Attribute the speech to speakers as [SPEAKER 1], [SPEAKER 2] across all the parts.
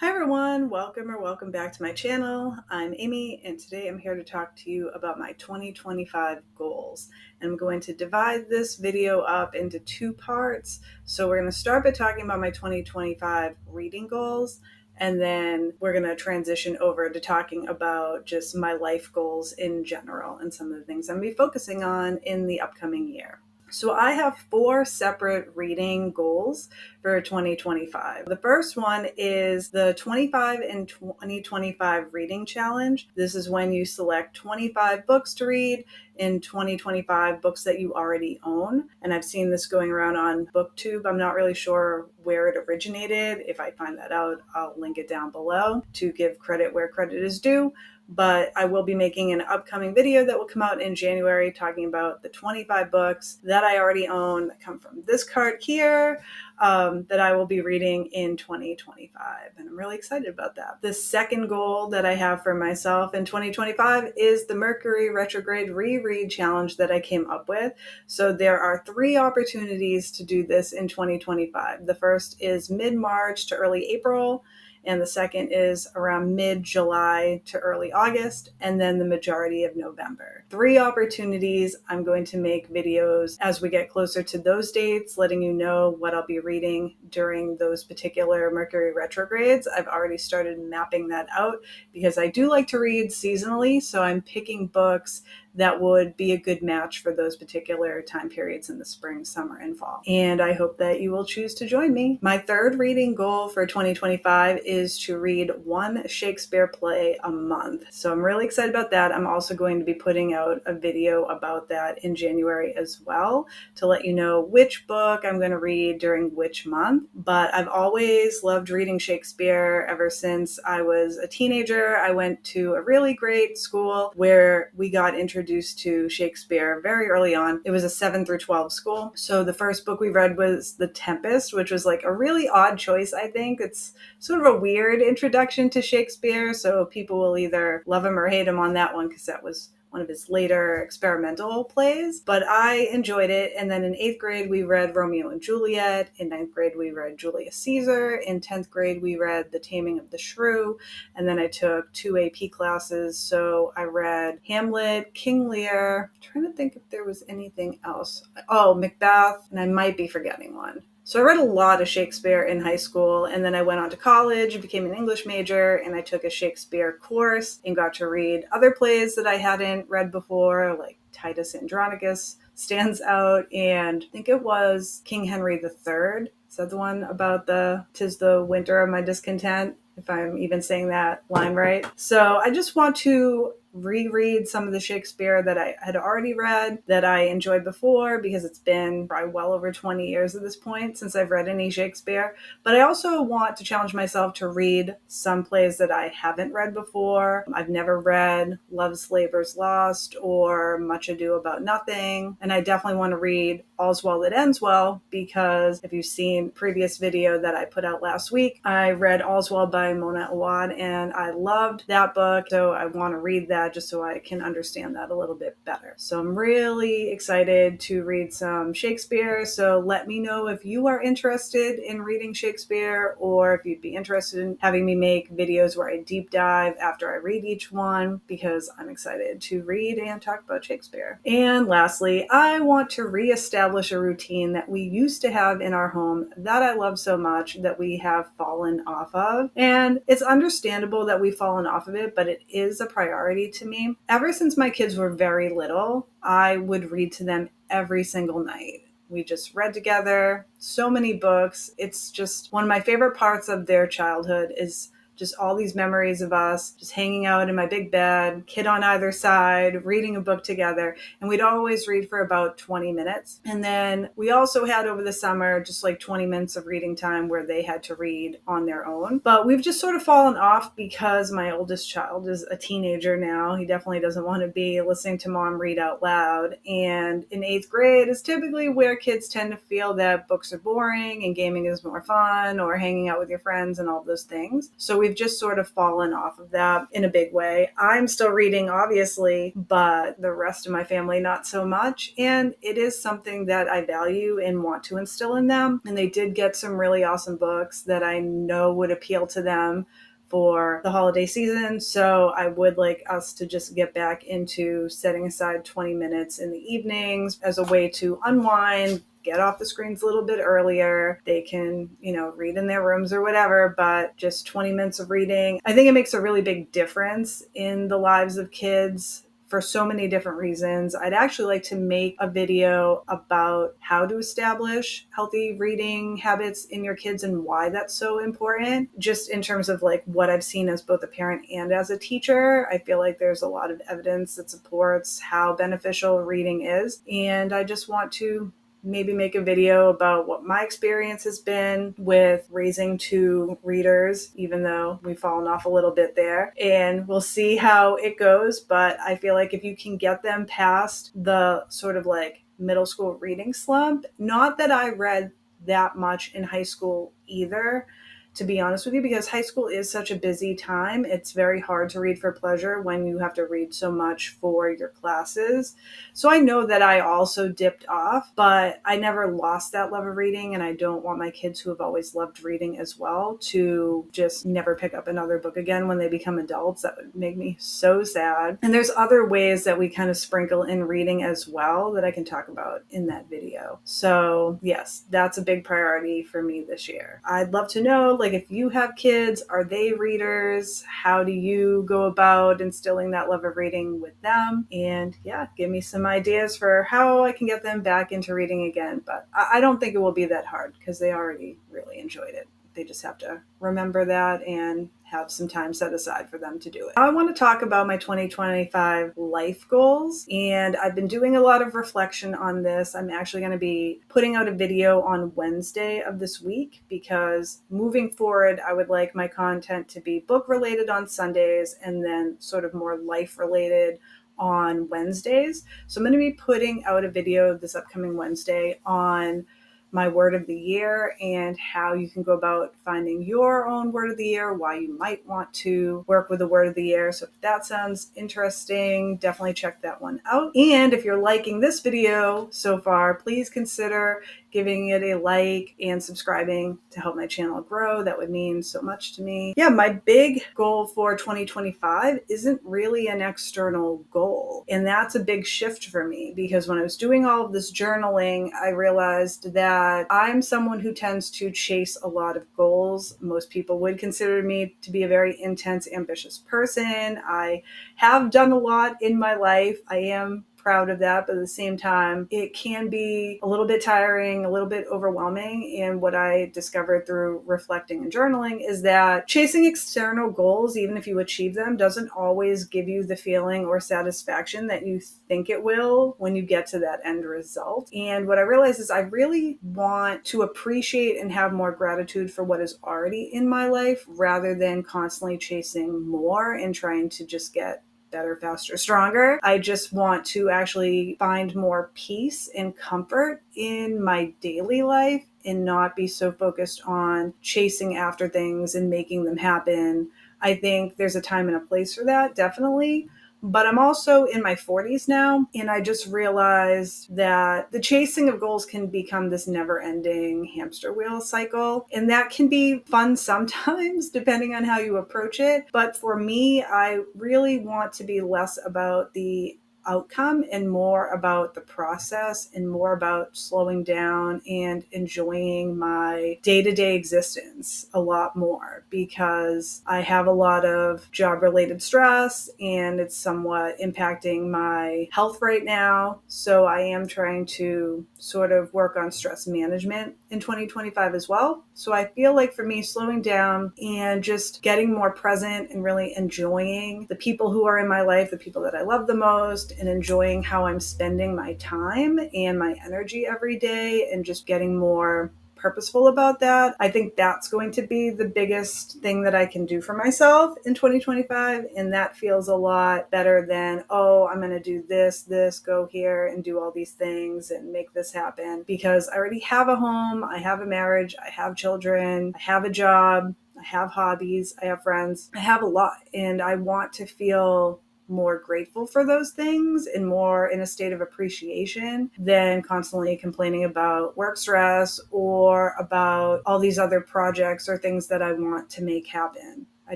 [SPEAKER 1] Hi everyone, welcome back to my channel. I'm Amy and today I'm here to talk to you about my 2025 goals. And I'm going to divide this video up into two parts. So we're going to start by talking about my 2025 reading goals, and then we're going to transition over to talking about just my life goals in general and some of the things I'm going to be focusing on in the upcoming year. So I have four separate reading goals for 2025. The first one is the 25 in 2025 reading challenge. This is when you select 25 books to read in 2025, books that you already own. And I've seen this going around on BookTube. I'm not really sure where it originated. If I find that out, I'll link it down below to give credit where credit is due. But I will be making an upcoming video that will come out in January talking about the 25 books that I already own that come from this card here that I will be reading in 2025. And I'm really excited about that. The second goal that I have for myself in 2025 is the Mercury retrograde reread challenge that I came up with. So there are 3 opportunities to do this in 2025. The first is mid-March to early April, and the second is around mid-July to early August, and then the majority of November. 3 opportunities. I'm going to make videos as we get closer to those dates, letting you know what I'll be reading during those particular Mercury retrogrades. I've already started mapping that out because I do like to read seasonally, so I'm picking books that would be a good match for those particular time periods in the spring, summer, and fall. And I hope that you will choose to join me. My third reading goal for 2025 is to read 1 Shakespeare play a month. So I'm really excited about that. I'm also going to be putting out a video about that in January as well to let you know which book I'm going to read during which month. But I've always loved reading Shakespeare ever since I was a teenager. I went to a really great school where we got introduced to Shakespeare very early on. It was a 7 through 12 school. So the first book we read was The Tempest, which was like a really odd choice, I think. It's sort of a weird introduction to Shakespeare, so people will either love him or hate him on that one because that was one of his later experimental plays, but I enjoyed it. And then in 8th grade, we read Romeo and Juliet. In 9th grade, we read Julius Caesar. In 10th grade, we read The Taming of the Shrew. And then I took 2 AP classes. So I read Hamlet, King Lear. I'm trying to think if there was anything else. Oh, Macbeth, and I might be forgetting one. So I read a lot of Shakespeare in high school, and then I went on to college, became an English major, and I took a Shakespeare course and got to read other plays that I hadn't read before, like Titus Andronicus stands out, and I think it was King Henry III. Is that the one about the "'Tis the winter of my discontent"? If I'm even saying that line right. So I just want to reread some of the Shakespeare that I had already read that I enjoyed before, because it's been probably well over 20 years at this point since I've read any Shakespeare. But I also want to challenge myself to read some plays that I haven't read before. I've never read Love's Labour's Lost or Much Ado About Nothing. And I definitely want to read All's Well That Ends Well, because if you've seen the previous video that I put out last week, I read All's Well by Mona Awad and I loved that book. So I want to read that just so I can understand that a little bit better. So I'm really excited to read some Shakespeare. So let me know if you are interested in reading Shakespeare, or if you'd be interested in having me make videos where I deep dive after I read each one, because I'm excited to read and talk about Shakespeare. And lastly, I want to reestablish a routine that we used to have in our home that I love so much that we have fallen off of. And it's understandable that we've fallen off of it, but it is a priority to me. Ever since my kids were very little, I would read to them every single night. We just read together, so many books. It's just one of my favorite parts of their childhood is just all these memories of us just hanging out in my big bed, kid on either side, reading a book together. And we'd always read for about 20 minutes. And then we also had over the summer just like 20 minutes of reading time where they had to read on their own. But we've just sort of fallen off because my oldest child is a teenager now. He definitely doesn't want to be listening to mom read out loud. And in 8th grade is typically where kids tend to feel that books are boring and gaming is more fun, or hanging out with your friends and all those things. So we've we've just sort of fallen off of that in a big way. I'm still reading, obviously, but the rest of my family not so much. And it is something that I value and want to instill in them. And they did get some really awesome books that I know would appeal to them for the holiday season. So I would like us to just get back into setting aside 20 minutes in the evenings as a way to unwind, get off the screens a little bit earlier. They can, read in their rooms or whatever, but just 20 minutes of reading. I think it makes a really big difference in the lives of kids for so many different reasons. I'd actually like to make a video about how to establish healthy reading habits in your kids and why that's so important, just in terms of like what I've seen as both a parent and as a teacher. I feel like there's a lot of evidence that supports how beneficial reading is. And I just want to maybe make a video about what my experience has been with raising two readers, even though we've fallen off a little bit there. And we'll see how it goes. But I feel like if you can get them past the sort of like middle school reading slump, not that I read that much in high school either, to be honest with you, because high school is such a busy time. It's very hard to read for pleasure when you have to read so much for your classes. So I know that I also dipped off, but I never lost that love of reading. And I don't want my kids who have always loved reading as well to just never pick up another book again when they become adults. That would make me so sad. And there's other ways that we kind of sprinkle in reading as well that I can talk about in that video. So yes, that's a big priority for me this year. I'd love to know, like, if you have kids, are they readers? How do you go about instilling that love of reading with them? And yeah, give me some ideas for how I can get them back into reading again. But I don't think it will be that hard because they already really enjoyed it. They just have to remember that and have some time set aside for them to do it. I want to talk about my 2025 life goals, and I've been doing a lot of reflection on this. I'm actually going to be putting out a video on Wednesday of this week because moving forward, I would like my content to be book related on Sundays and then sort of more life related on Wednesdays. So I'm going to be putting out a video this upcoming Wednesday on my word of the year and how you can go about finding your own word of the year, why you might want to work with the word of the year. So if that sounds interesting, definitely check that one out. And if you're liking this video so far, please consider giving it a like and subscribing to help my channel grow. That would mean so much to me. Yeah, my big goal for 2025 isn't really an external goal. And that's a big shift for me because when I was doing all of this journaling, I realized that I'm someone who tends to chase a lot of goals. Most people would consider me to be a very intense, ambitious person. I have done a lot in my life. I am proud of that, but at the same time, it can be a little bit tiring, a little bit overwhelming. And what I discovered through reflecting and journaling is that chasing external goals, even if you achieve them, doesn't always give you the feeling or satisfaction that you think it will when you get to that end result. And what I realized is I really want to appreciate and have more gratitude for what is already in my life rather than constantly chasing more and trying to just get better, faster, stronger. I just want to actually find more peace and comfort in my daily life and not be so focused on chasing after things and making them happen. I think there's a time and a place for that, definitely. But I'm also in my 40s now, and I just realized that the chasing of goals can become this never-ending hamster wheel cycle, and that can be fun sometimes, depending on how you approach it. But for me, I really want to be less about the outcome and more about the process and more about slowing down and enjoying my day-to-day existence a lot more because I have a lot of job-related stress and it's somewhat impacting my health right now. So I am trying to sort of work on stress management in 2025 as well. So I feel like for me, slowing down and just getting more present and really enjoying the people who are in my life, the people that I love the most, and enjoying how I'm spending my time and my energy every day and just getting more purposeful about that. I think that's going to be the biggest thing that I can do for myself in 2025. And that feels a lot better than, oh, I'm going to do this, go here and do all these things and make this happen because I already have a home, I have a marriage, I have children, I have a job, I have hobbies, I have friends, I have a lot, and I want to feel more grateful for those things and more in a state of appreciation than constantly complaining about work stress or about all these other projects or things that I want to make happen. I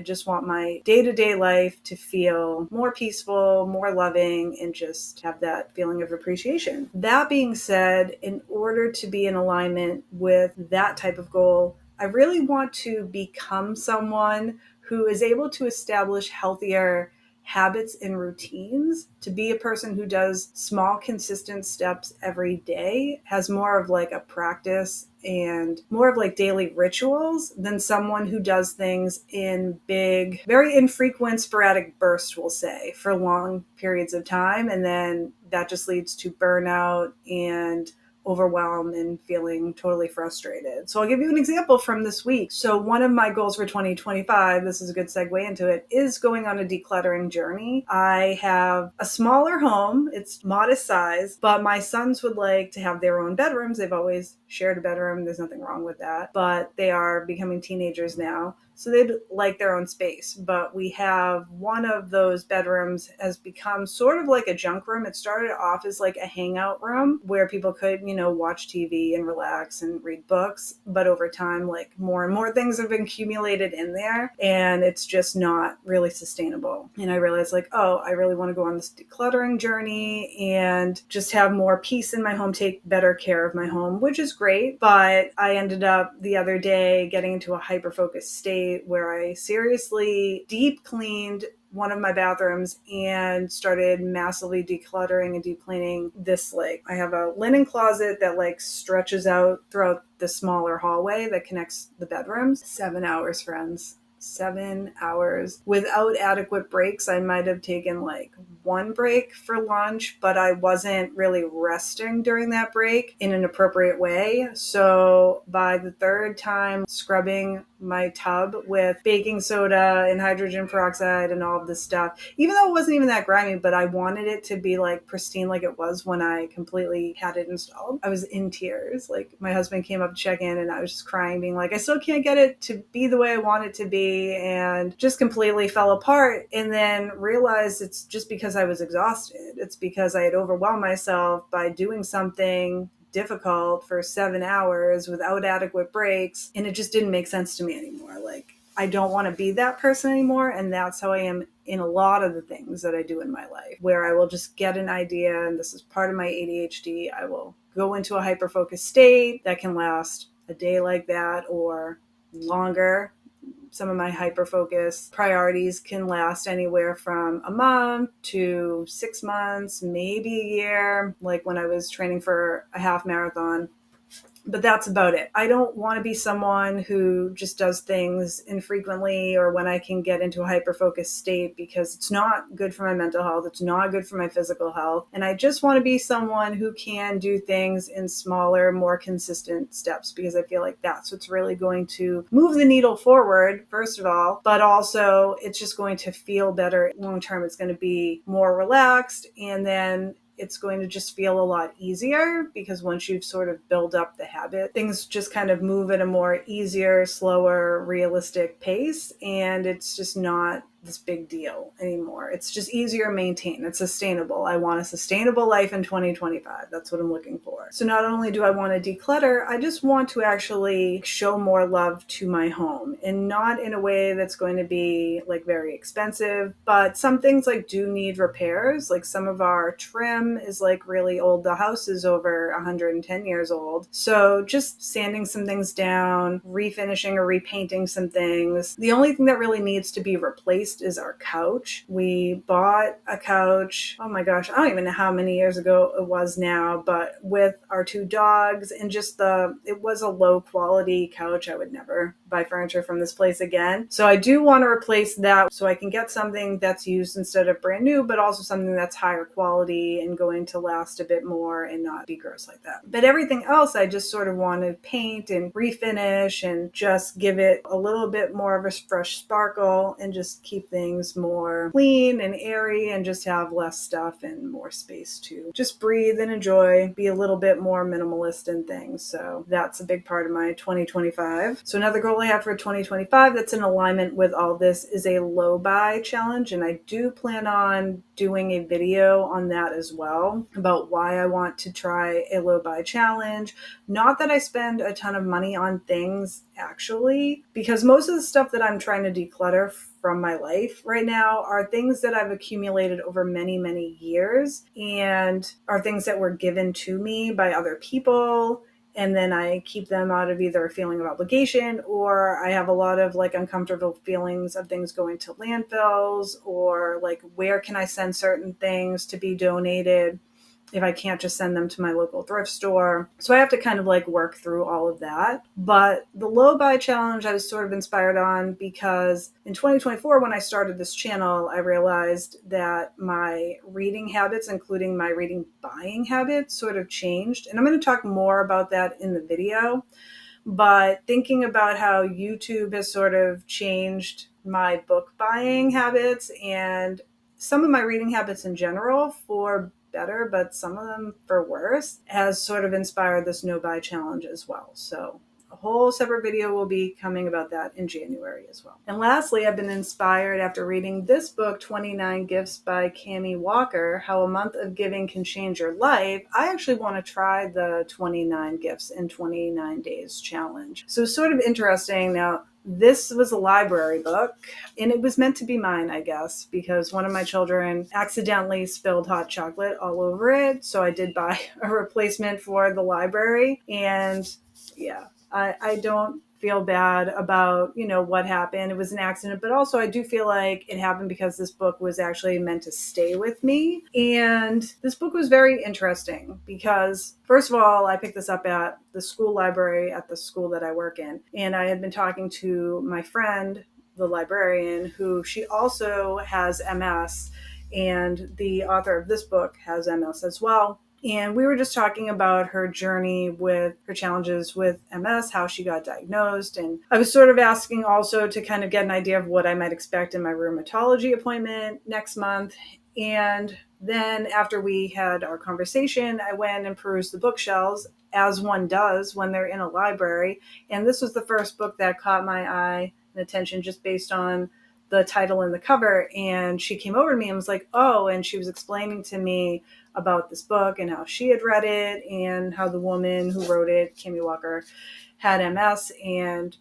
[SPEAKER 1] just want my day-to-day life to feel more peaceful, more loving, and just have that feeling of appreciation. That being said, in order to be in alignment with that type of goal, I really want to become someone who is able to establish healthier habits and routines, to be a person who does small, consistent steps every day, has more of like a practice and more of like daily rituals than someone who does things in big, very infrequent, sporadic bursts, we'll say, for long periods of time. And then that just leads to burnout and overwhelmed and feeling totally frustrated. So I'll give you an example from this week. So one of my goals for 2025, this is a good segue into it, is going on a decluttering journey. I have a smaller home. It's modest size, but my sons would like to have their own bedrooms. They've always shared a bedroom. There's nothing wrong with that, but they are becoming teenagers now. So they'd like their own space, but we have one of those bedrooms has become sort of like a junk room. It started off as like a hangout room where people could, watch TV and relax and read books. But over time, like more and more things have been accumulated in there and it's just not really sustainable. And I realized like, oh, I really want to go on this decluttering journey and just have more peace in my home, take better care of my home, which is great. But I ended up the other day getting into a hyper-focused state where I seriously deep cleaned one of my bathrooms and started massively decluttering and deep cleaning this. Like, I have a linen closet that like stretches out throughout the smaller hallway that connects the bedrooms. 7 hours, friends. 7 hours without adequate breaks. I might have taken like one break for lunch, but I wasn't really resting during that break in an appropriate way. So by the third time scrubbing my tub with baking soda and hydrogen peroxide and all of this stuff, even though it wasn't even that grimy, but I wanted it to be like pristine like it was when I completely had it installed. I was in tears. Like, my husband came up to check in and I was just crying, being like, I still can't get it to be the way I want it to be, and just completely fell apart. And then realized it's just because I was exhausted. It's because I had overwhelmed myself by doing something difficult for 7 hours without adequate breaks, and it just didn't make sense to me anymore. Like, I don't want to be that person anymore, and that's how I am in a lot of the things that I do in my life, where I will just get an idea, and this is part of my ADHD. I will go into a hyper-focused state that can last a day like that or longer. Some of my hyper-focused priorities can last anywhere from a month to 6 months, maybe a year, like when I was training for a half marathon. But that's about it. I don't want to be someone who just does things infrequently or when I can get into a hyper-focused state, because it's not good for my mental health. It's not good for my physical health. And I just want to be someone who can do things in smaller, more consistent steps, because I feel like that's what's really going to move the needle forward, first of all, but also it's just going to feel better long term. It's going to be more relaxed, and then it's going to just feel a lot easier, because once you've sort of built up the habit, things just kind of move at a more easier, slower, realistic pace, and it's just not this big deal anymore. It's just easier to maintain. It's sustainable. I want a sustainable life in 2025. That's what I'm looking for. So not only do I want to declutter, I just want to actually show more love to my home, and not in a way that's going to be like very expensive, but some things like do need repairs. Like, some of our trim is like really old. The house is over 110 years old. So just sanding some things down, refinishing or repainting some things. The only thing that really needs to be replaced is our couch. We bought a couch, oh my gosh, I don't even know how many years ago it was now, but with our 2 dogs, and just it was a low quality couch. I would never buy furniture from this place again. So I do want to replace that so I can get something that's used instead of brand new, but also something that's higher quality and going to last a bit more and not be gross like that. But everything else, I just sort of want to paint and refinish and just give it a little bit more of a fresh sparkle, and just keep things more clean and airy, and just have less stuff and more space to just breathe and enjoy, be a little bit more minimalist in things. So that's a big part of my 2025. So another goal goal I have for 2025 that's in alignment with all this is a low buy challenge. And I do plan on doing a video on that as well about why I want to try a low buy challenge. Not that I spend a ton of money on things actually, because most of the stuff that I'm trying to declutter from my life right now are things that I've accumulated over many, many years and are things that were given to me by other people. And then I keep them out of either a feeling of obligation, or I have a lot of like uncomfortable feelings of things going to landfills, or like where can I send certain things to be donated if I can't just send them to my local thrift store. So I have to kind of like work through all of that. But the low buy challenge I was sort of inspired on because in 2024, when I started this channel, I realized that my reading habits, including my reading buying habits, sort of changed. And I'm going to talk more about that in the video. But thinking about how YouTube has sort of changed my book buying habits and some of my reading habits in general for better, but some of them for worse, has sort of inspired this no buy challenge as well. So a whole separate video will be coming about that in January as well. And lastly, I've been inspired after reading this book, 29 Gifts by Cami Walker, How a Month of Giving Can Change Your Life. I actually want to try the 29 Gifts in 29 Days challenge. So it's sort of interesting. Now, this was a library book, and it was meant to be mine, I guess, because one of my children accidentally spilled hot chocolate all over it. So I did buy a replacement for the library. And yeah, I don't feel bad about, what happened. It was an accident, but also I do feel like it happened because this book was actually meant to stay with me. And this book was very interesting because, first of all, I picked this up at the school library at the school that I work in. And I had been talking to my friend, the librarian, who she also has MS, and the author of this book has MS as well. And we were just talking about her journey with her challenges with MS, how she got diagnosed. And I was sort of asking also to kind of get an idea of what I might expect in my rheumatology appointment next month. And then after we had our conversation, I went and perused the bookshelves, as one does when they're in a library. And this was the first book that caught my eye and attention just based on the title and the cover. And she came over to me and was like, oh, and she was explaining to me about this book and how she had read it and how the woman who wrote it, Cami Walker, had MS and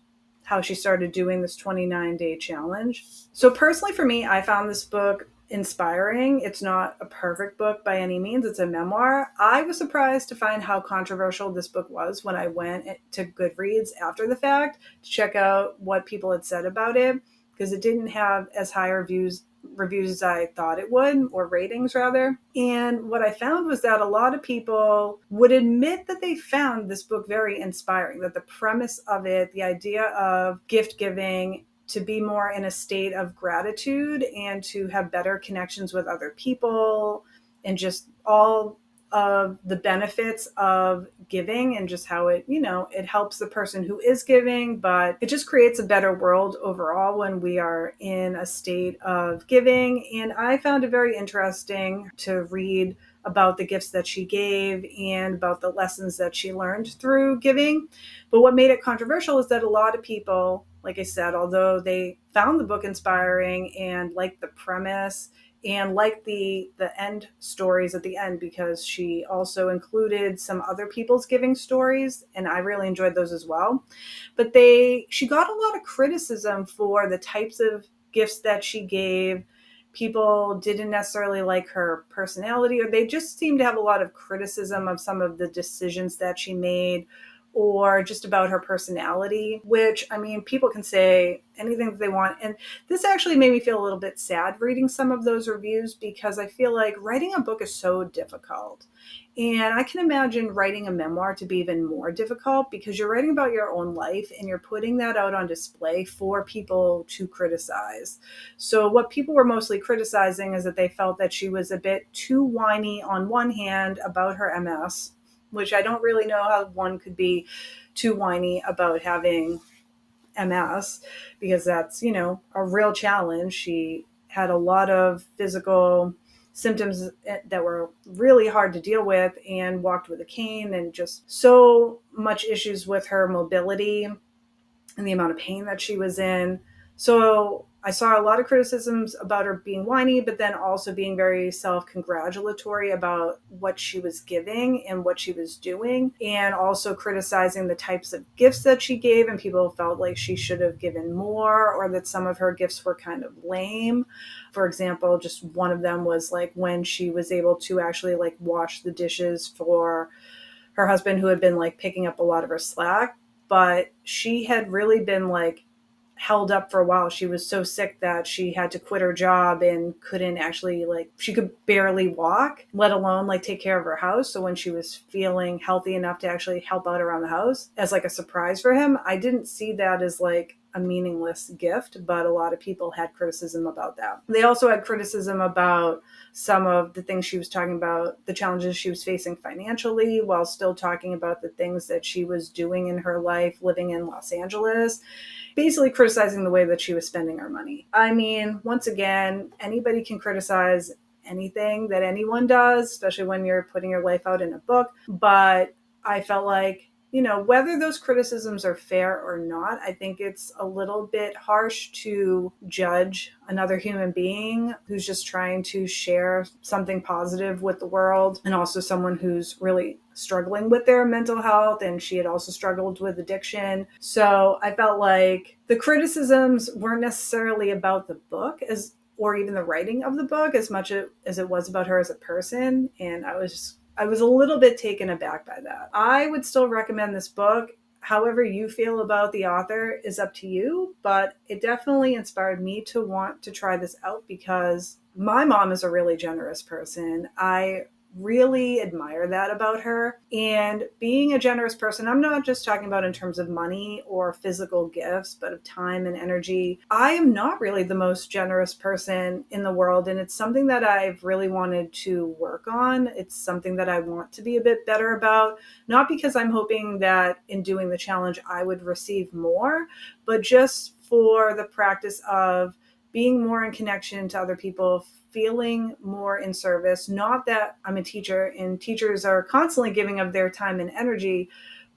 [SPEAKER 1] how she started doing this 29-day challenge. So personally for me, I found this book inspiring. It's not a perfect book by any means. It's a memoir. I was surprised to find how controversial this book was when I went to Goodreads after the fact to check out what people had said about it, because it didn't have as high reviews as I thought it would, or ratings rather. And what I found was that a lot of people would admit that they found this book very inspiring, that the premise of it, the idea of gift giving, to be more in a state of gratitude and to have better connections with other people, and just all of the benefits of giving and just how it, it helps the person who is giving, but it just creates a better world overall when we are in a state of giving. And I found it very interesting to read about the gifts that she gave and about the lessons that she learned through giving. But what made it controversial is that a lot of people, like I said, although they found the book inspiring and liked the premise and like the end stories at the end, because she also included some other people's giving stories, and I really enjoyed those as well. But she got a lot of criticism for the types of gifts that she gave. People didn't necessarily like her personality, or they just seemed to have a lot of criticism of some of the decisions that she made, or just about her personality, which, I mean, people can say anything that they want. And this actually made me feel a little bit sad reading some of those reviews, because I feel like writing a book is so difficult. And I can imagine writing a memoir to be even more difficult, because you're writing about your own life and you're putting that out on display for people to criticize. So what people were mostly criticizing is that they felt that she was a bit too whiny on one hand about her MS, which I don't really know how one could be too whiny about having MS, because that's, a real challenge. She had a lot of physical symptoms that were really hard to deal with, and walked with a cane, and just so much issues with her mobility. and the amount of pain that she was in. So I saw a lot of criticisms about her being whiny, but then also being very self congratulatory about what she was giving and what she was doing, and also criticizing the types of gifts that she gave. And people felt like she should have given more, or that some of her gifts were kind of lame. For example, just one of them was like when she was able to actually like wash the dishes for her husband, who had been like picking up a lot of her slack, but she had really been like held up for a while. She was so sick that she had to quit her job and couldn't actually like, she could barely walk, let alone like take care of her house. So when she was feeling healthy enough to actually help out around the house as like a surprise for him, I didn't see that as like a meaningless gift, but a lot of people had criticism about that. They also had criticism about some of the things she was talking about, the challenges she was facing financially, while still talking about the things that she was doing in her life living in Los Angeles, basically criticizing the way that she was spending her money. I mean, once again, anybody can criticize anything that anyone does, especially when you're putting your life out in a book. But I felt like, you know, whether those criticisms are fair or not, I think it's a little bit harsh to judge another human being who's just trying to share something positive with the world, and also someone who's really struggling with their mental health, and she had also struggled with addiction. So I felt like the criticisms weren't necessarily about the book as or even the writing of the book as much as it was about her as a person, and I was a little bit taken aback by that. I would still recommend this book. However you feel about the author is up to you, but it definitely inspired me to want to try this out because my mom is a really generous person. I really admire that about her. And being a generous person, I'm not just talking about in terms of money or physical gifts, but of time and energy. I am not really the most generous person in the world, and it's something that I've really wanted to work on. It's something that I want to be a bit better about, not because I'm hoping that in doing the challenge I would receive more, but just for the practice of being more in connection to other people, feeling more in service. Not that I'm a teacher and teachers are constantly giving of their time and energy,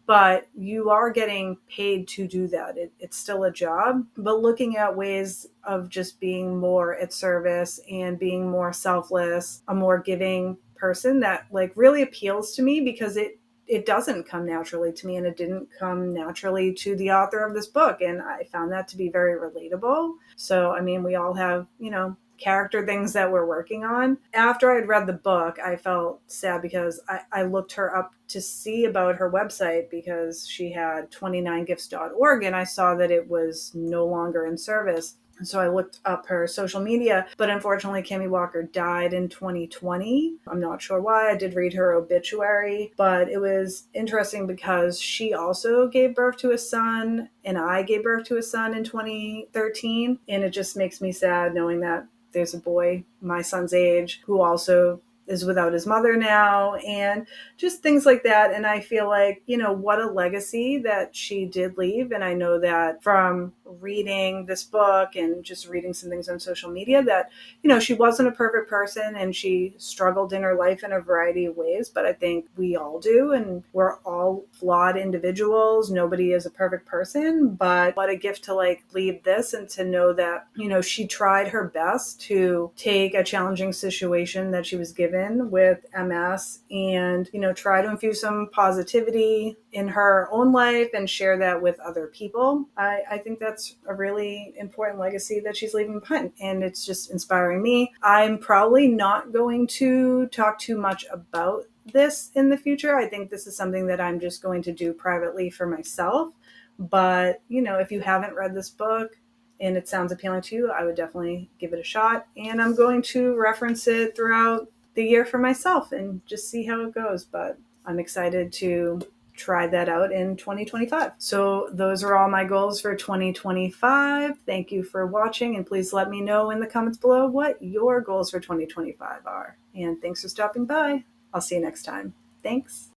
[SPEAKER 1] but you are getting paid to do that. It's still a job, but looking at ways of just being more at service and being more selfless, a more giving person, that like really appeals to me because it doesn't come naturally to me, and it didn't come naturally to the author of this book, and I found that to be very relatable. So I mean, we all have, you know, character things that we're working on. After I'd read the book, I felt sad because I looked her up to see about her website because she had 29gifts.org, and I saw that it was no longer in service. So I looked up her social media, but unfortunately, Kimmy Walker died in 2020. I'm not sure why. I did read her obituary, but it was interesting because she also gave birth to a son, and I gave birth to a son in 2013. And it just makes me sad knowing that there's a boy my son's age who also is without his mother now, and just things like that. And I feel like, you know, what a legacy that she did leave. And I know that from reading this book and just reading some things on social media that, you know, she wasn't a perfect person and she struggled in her life in a variety of ways, but I think we all do, and we're all flawed individuals. Nobody is a perfect person, but what a gift to like leave this and to know that, you know, she tried her best to take a challenging situation that she was given with MS and, you know, try to infuse some positivity in her own life and share that with other people. I think that's a really important legacy that she's leaving behind, and it's just inspiring me. I'm probably not going to talk too much about this in the future. I think this is something that I'm just going to do privately for myself. But, you know, if you haven't read this book and it sounds appealing to you, I would definitely give it a shot. And I'm going to reference it throughout the year for myself and just see how it goes. But I'm excited to try that out in 2025. So those are all my goals for 2025. Thank you for watching, and please let me know in the comments below what your goals for 2025 are. And thanks for stopping by. I'll see you next time. Thanks.